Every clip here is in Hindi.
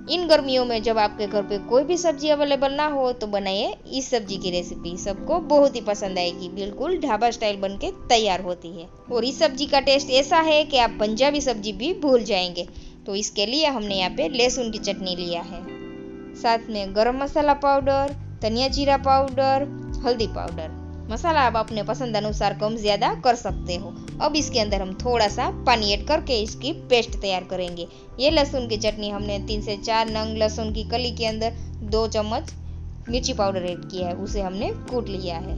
इन गर्मियों में जब आपके घर पे कोई भी सब्जी अवेलेबल ना हो तो बनाइए इस सब्जी की रेसिपी, सबको बहुत ही पसंद आएगी। बिल्कुल ढाबा स्टाइल बनके तैयार होती है और इस सब्जी का टेस्ट ऐसा है कि आप पंजाबी सब्जी भी भूल जाएंगे। तो इसके लिए हमने यहाँ पे लहसुन की चटनी लिया है, साथ में गरम मसाला पाउडर, धनिया जीरा पाउडर, हल्दी पाउडर। मसाला आप अपने पसंद अनुसार कम ज्यादा कर सकते हो। अब इसके अंदर हम थोड़ा सा पानी ऐड करके इसकी पेस्ट तैयार करेंगे। ये लहसुन की चटनी हमने 3 से 4 नंग लहसुन की कली के अंदर 2 चम्मच मिर्ची पाउडर ऐड किया है, उसे हमने कूट लिया है।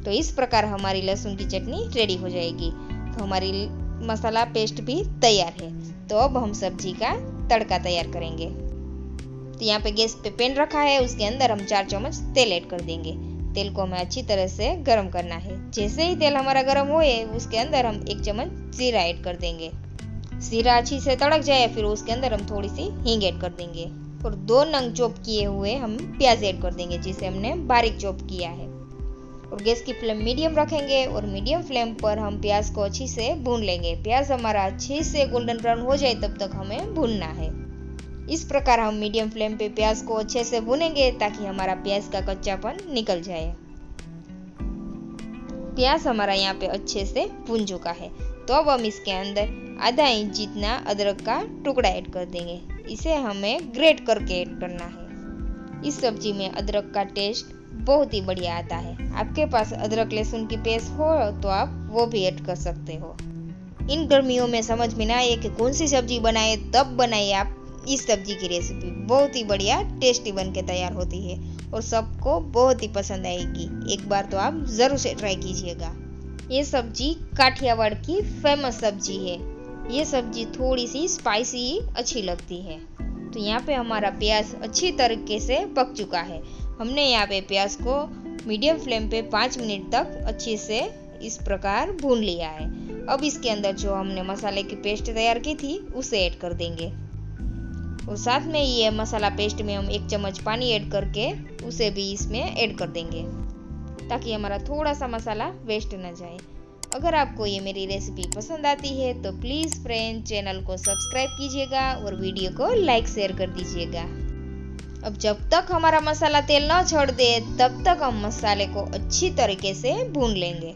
तो इस प्रकार हमारी लहसुन की चटनी रेडी हो जाएगी। तो हमारी मसाला पेस्ट भी तैयार है। तो अब हम सब्जी का तड़का तैयार करेंगे। तो यहाँ पे गैस पे पैन रखा है, उसके अंदर हम 4 चम्मच तेल ऐड कर देंगे। तेल को हमें अच्छी तरह से गर्म करना है। जैसे ही तेल हमारा गर्म होए उसके अंदर हम 1 चम्मच जीरा ऐड कर देंगे। जीरा अच्छी से तड़क जाए फिर उसके अंदर हम थोड़ी सी हींग ऐड कर देंगे और 2 नंग चॉप किए हुए हम प्याज ऐड कर देंगे, जिसे हमने बारीक चॉप किया है। और गैस की फ्लेम मीडियम रखेंगे और मीडियम फ्लेम पर हम प्याज को अच्छी से भून लेंगे। प्याज हमारा अच्छे से गोल्डन ब्राउन हो जाए तब तक हमें भूनना है। इस प्रकार हम मीडियम फ्लेम पे प्याज को अच्छे से भूनेंगे ताकि हमारा प्याज का कच्चापन निकल जाए। प्याज हमारा यहाँ पे अच्छे से भून चुका है। तो अब हम इसके अंदर आधा इंच जितना अदरक का टुकड़ा ऐड कर देंगे। इसे हमें ग्रेट करके ऐड करना है। इस सब्जी में अदरक का टेस्ट बहुत ही बढ़िया आता है। आपके पास अदरक लहसुन की पेस्ट हो तो आप वो भी ऐड कर सकते हो। इन गर्मियों में समझ में ना आए कि कौन सी सब्जी बनाए, तब बनाइए आप इस सब्जी की रेसिपी। बहुत ही बढ़िया टेस्टी बन के तैयार होती है और सबको बहुत ही पसंद आएगी। एक बार तो आप जरूर से ट्राई कीजिएगा। ये सब्जी काठियावाड़ की फेमस सब्जी है। ये सब्जी थोड़ी सी स्पाइसी अच्छी लगती है। तो यहाँ पे हमारा प्याज अच्छी तरीके से पक चुका है। हमने यहाँ पे प्याज को मीडियम फ्लेम पे 5 मिनट तक अच्छे से इस प्रकार भून लिया है। अब इसके अंदर जो हमने मसाले की पेस्ट तैयार की थी उसे ऐड कर देंगे और साथ में ये मसाला पेस्ट में हम 1 चम्मच पानी ऐड करके उसे भी इसमें ऐड कर देंगे ताकि हमारा थोड़ा सा मसाला वेस्ट न जाए। अगर आपको ये मेरी रेसिपी पसंद आती है तो प्लीज़ फ्रेंड चैनल को सब्सक्राइब कीजिएगा और वीडियो को लाइक शेयर कर दीजिएगा। अब जब तक हमारा मसाला तेल न छोड़ दे तब तक हम मसाले को अच्छी तरीके से भून लेंगे।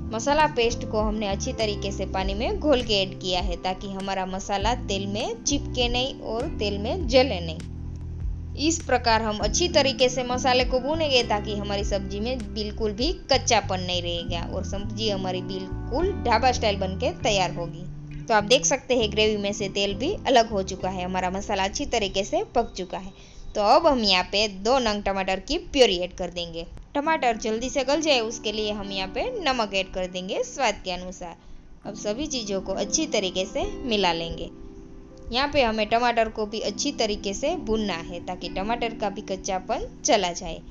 मसाला पेस्ट को हमने अच्छी तरीके से पानी में घोल के ऐड किया है ताकि हमारा मसाला तेल में चिपके नहीं और तेल में जले नहीं। इस प्रकार हम अच्छी तरीके से मसाले को भूनेंगे ताकि हमारी सब्जी में बिल्कुल भी कच्चापन नहीं रहेगा और सब्जी हमारी बिल्कुल ढाबा स्टाइल बनके तैयार होगी। तो आप देख सकते हैं ग्रेवी में से तेल भी अलग हो चुका है, हमारा मसाला अच्छी तरीके से पक चुका है। तो अब हम यहाँ पे 2 नंग टमाटर की प्यूरी ऐड कर देंगे। टमाटर जल्दी से गल जाए उसके लिए हम यहाँ पे नमक ऐड कर देंगे स्वाद के अनुसार। अब सभी चीज़ों को अच्छी तरीके से मिला लेंगे। यहाँ पे हमें टमाटर को भी अच्छी तरीके से भूनना है ताकि टमाटर का भी कच्चापन चला जाए।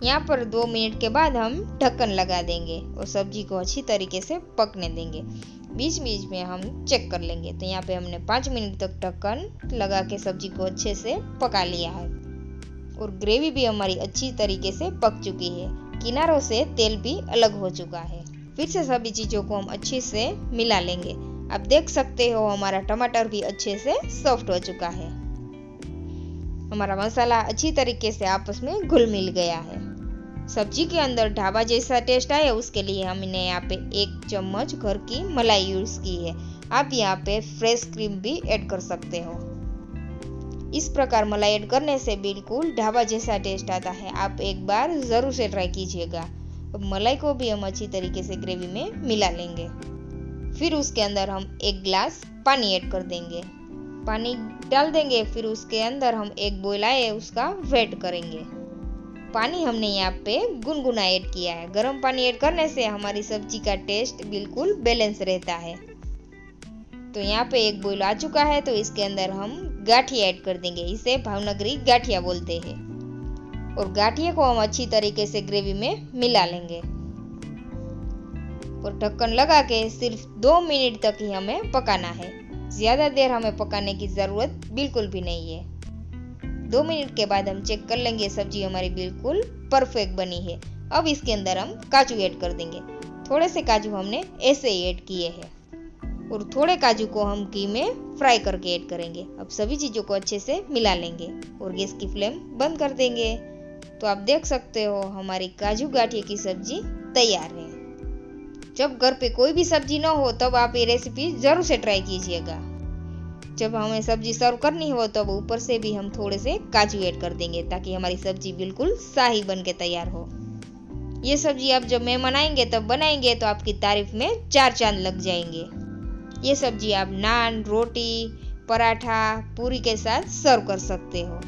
यहाँ पर 2 मिनट के बाद हम ढक्कन लगा देंगे और सब्जी को अच्छी तरीके से पकने देंगे। बीच बीच में हम चेक कर लेंगे। तो यहाँ पे हमने 5 मिनट तक ढक्कन लगा के सब्जी को अच्छे से पका लिया है और ग्रेवी भी हमारी अच्छी तरीके से पक चुकी है। किनारों से तेल भी अलग हो चुका है। फिर से सभी चीज़ों को हम अच्छे से मिला लेंगे। आप देख सकते हो हमारा टमाटर भी अच्छे से सॉफ्ट हो चुका है। हमारा मसाला अच्छी तरीके से आपस में घुल मिल गया है। सब्जी के अंदर ढाबा जैसा टेस्ट आए उसके लिए हमने यहाँ पे 1 चम्मच घर की मलाई यूज की है। आप यहाँ पे फ्रेश क्रीम भी ऐड कर सकते हो। इस प्रकार मलाई ऐड करने से बिल्कुल ढाबा जैसा टेस्ट आता है। आप एक बार जरूर से ट्राई कीजिएगा। अब मलाई को भी हम अच्छी तरीके से ग्रेवी में मिला लेंगे। फिर उसके अंदर हम 1 गिलास पानी ऐड कर देंगे। पानी डाल देंगे, फिर उसके अंदर हम 1 बॉयल आए उसका वेट करेंगे। पानी हमने यहाँ पे गुनगुना ऐड किया है। गर्म पानी ऐड करने से हमारी सब्जी का टेस्ट बिल्कुल बैलेंस रहता है। तो यहाँ पे 1 बॉयल आ चुका है तो इसके अंदर हम गाठिया ऐड कर देंगे। इसे भावनगरी गाठिया बोलते हैं और गाठिया को हम अच्छी तरीके से ग्रेवी में मिला लेंगे और ढक्कन लगा के सिर्फ 2 मिनट तक ही हमें पकाना है। ज्यादा देर हमें पकाने की जरूरत बिल्कुल भी नहीं है। 2 मिनट के बाद हम चेक कर लेंगे। सब्जी हमारी बिल्कुल परफेक्ट बनी है। अब इसके अंदर हम काजू ऐड कर देंगे। थोड़े से काजू हमने ऐसे ही ऐड किए हैं और थोड़े काजू को हम घी में फ्राई करके ऐड करेंगे। अब सभी चीज़ों को अच्छे से मिला लेंगे और गैस की फ्लेम बंद कर देंगे। तो आप देख सकते हो हमारी काजू गाठिए की सब्जी तैयार है। जब घर पे कोई भी सब्जी ना हो तब आप ये रेसिपी जरूर से ट्राई कीजिएगा। जब हमें सब्जी सर्व करनी हो तब ऊपर से भी हम थोड़े से काजू ऐड कर देंगे ताकि हमारी सब्जी बिल्कुल शाही बन के तैयार हो। ये सब्जी आप जब मेहमान आएंगे तब बनाएंगे तो आपकी तारीफ में 4 चांद लग जाएंगे। ये सब्जी आप नान, रोटी, पराठा, पूरी के साथ सर्व कर सकते हो।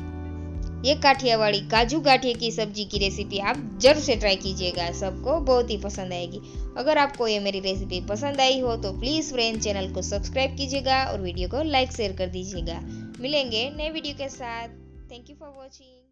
ये काठियावाड़ी काजू गाठिए की सब्जी की रेसिपी आप जरूर से ट्राई कीजिएगा, सबको बहुत ही पसंद आएगी। अगर आपको ये मेरी रेसिपी पसंद आई हो तो प्लीज़ फ्रेंड चैनल को सब्सक्राइब कीजिएगा और वीडियो को लाइक शेयर कर दीजिएगा। मिलेंगे नए वीडियो के साथ। Thank you for watching.